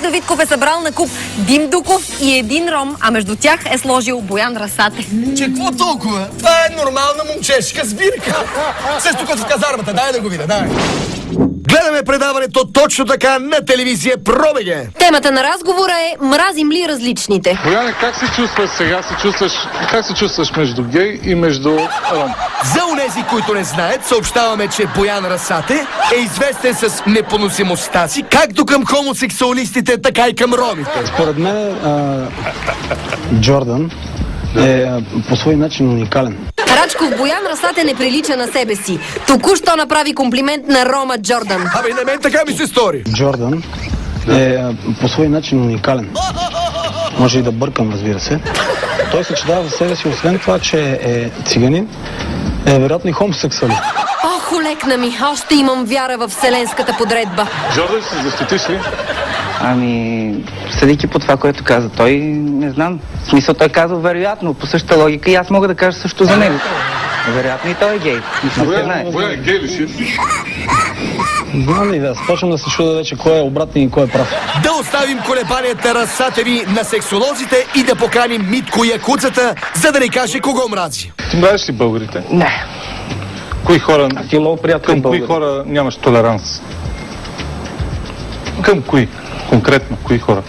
Давидков е събрал на куп Дим Дуков и един ром, а между тях е сложил Боян Расате. Че какво толкова? Това е нормална момчешка сбирка. Също като в казармата. Дай да го видя, дай. Гледаме предаването точно така на телевизия ПроБГ. Темата на разговора е "Мразим ли различните?" Бояне, как се чувстваш сега? Как се чувстваш между гей и между ром? За унези, които не знаят, съобщаваме, че Боян Расате е известен с непоносимостта си, както към хомосексуалистите, така и към ромите. Според мен Джордан е по свой начин уникален. Рачков Боян Расате не прилича на себе си. Току-що направи комплимент на рома Джордан. Абе, на мен така ми се стори. Джордан е по свой начин уникален. Може и да бъркам, разбира се. Той съчетава в себе си, освен това, че е циганин, е вероятно и хомосексуалист. Ох, олекна ми, още имам вяра в вселенската подредба. Джордан, ще се защитиш ли? Ами, съдейки по това, което каза той, не знам. В смисъл, той казва вероятно, по същата логика и аз мога да кажа също за него. Вероятно и той е гей. Бояне, гей ли си? Знам ли, да, почвам да се чуда вече кой е обратен и кой е прав. Да оставим колебанията Расатеви на сексолозите и да поканим Митко Якуцата, за да ни каже кого мрази. Ти мразиш ли българите? Не. Кои хора, Ти много приятел към кои българин. хора нямаш толеранс? Към кои? Конкретно, кои хора?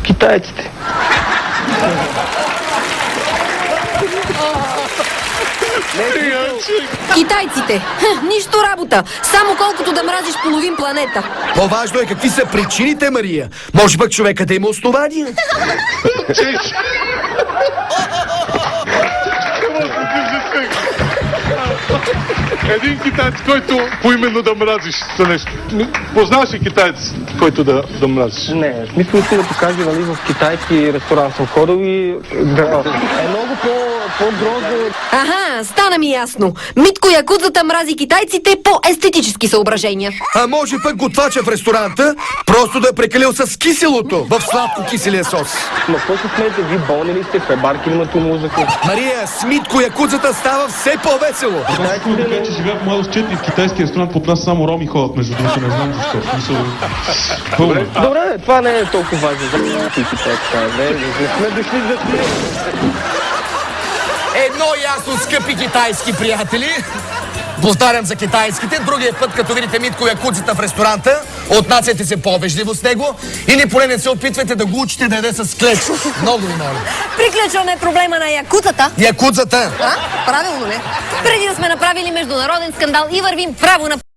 Китайците. Китайците. Нищо работа. Само колкото да мразиш половин планета. По-важно е какви са причините, Мария. Може пък човекът да има основания. Един китаец, който поименно да мразиш за нещо. Познаваш ли китаец, който да мразиш? Не, в смисъл искам да покажа, нали, в китайски ресторант съм ходил и да, е много по-грозно. Аха, стана ми ясно. Митко Якуцата мрази китайците по естетически съображения. А може пък готвача в ресторанта просто да е прекалил с киселото в сладко-киселия сос. Ма какво се смеете, ви болни ли сте, фебарки ли имате музика? Мария, с Митко Якуцата става все по-весело. Така че живеят младост 4 в китайски ресторант, под нас само роми ходят, между другото, не знам защо. Пълно. Добре, това не е толкова важно за китайците. Не сме дошли за смея. Едно ясно, скъпи китайски приятели. Повтарям за китайските. Другия път, като видите Митко Якуцата в ресторанта, отнасяйте се по-вежливо с него или поне не се опитвайте да го учите да яде с клеч. Много ви моля. Приключваме проблема на Якуцата. Якуцата. Правилно ли? Преди да сме направили международен скандал и вървим право на